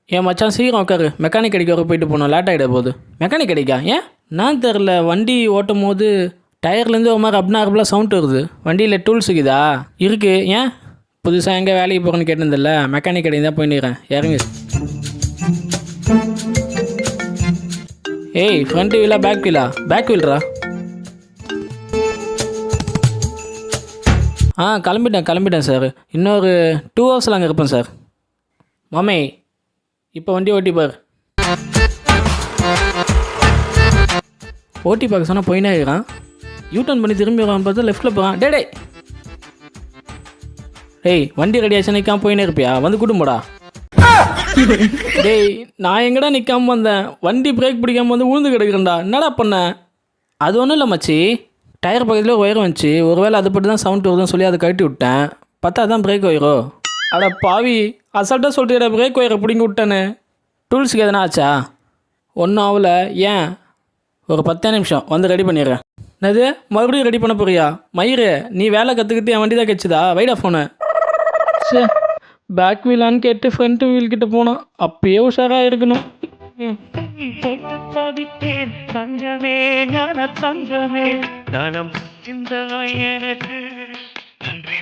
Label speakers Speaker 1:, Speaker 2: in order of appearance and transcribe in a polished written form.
Speaker 1: ஏன் மச்சான் சீக்கிரம் உட்காரு, மெக்கானிக் கடைக்கு வர போயிட்டு போகணும், லேட் ஆகிட போகுது. மெக்கானிக் கடைக்கா? ஏன் நான் தெரில, வண்டி ஓட்டும் போது டயர்லேருந்து ஒரு மாதிரி அப்னார்பலாக சவுண்ட் வருது. வண்டியில் டூல்ஸ் இருக்குதா? இருக்குது. ஏன் புதுசாக எங்கே வேலைக்கு போகிறேன்னு கேட்டிருந்தில்ல, மெக்கானிக் கடைக்கு தான் போயின்னுக்கிறேன், இறங்கு. ஏய், ஃப்ரண்ட் வீலா பேக் வீலா? பேக் வீல்ரா. கிளம்பிட்டேன் சார். இன்னொரு 2 ஹவர்ஸில் அங்கே இருப்பேன் சார். மாமே, இப்போ வண்டி ஓட்டிப்பார். ஓட்டி பார்க்க சொன்னால் போயினே இருக்கிறான். யூட்டர்ன் பண்ணி திரும்பி வரான்னு பார்த்தா லெஃப்ட்டில் போகிறான். டேய் வண்டி ரெடி ஆச்சு, நிற்காம போயினே இருப்பியா? வந்து கூட்டும்போடா. டேய், நான் எங்கடா நிற்காம வந்தேன்? வண்டி பிரேக் பிடிக்காம வந்து உழுந்து கிடக்குறேன்டா. என்னடா பண்ண? அது ஒன்றும் இல்லை மச்சி, டயர் பக்கத்தில் ஒயர் வந்துச்சு. ஒருவேளை அது பட்டு தான் சவுண்ட் வருதுன்னு சொல்லி அதை கழட்டி விட்டேன். பார்த்தா அதான் பிரேக் ஒயரோ. அட பாவி, அசால்ட்டாக சொல்லிட்டு பிரேக் ஒயரை பிடிங்கி விட்டேன்னு. டூல்ஸுக்கு எதனா ஆச்சா? ஒன்றும் ஆகல. ஏன், ஒரு 10 நிமிஷம் வந்து ரெடி பண்ணிடுறேன். என்னது, மறுபடியும் ரெடி பண்ண போறியா? மயிறு, நீ வேலை கற்றுக்கிட்டு என் வண்டி தான் கெச்சுதா? வைடா ஃபோனு. சே, பேக் வீலான்னு கேட்டு ஃப்ரண்ட் வீல் கிட்ட போனான். அப்பயே உஷாராக இருக்கணும். தங்கமே ஞான தங்கமே தனம் இந்த எனக்கு நன்றி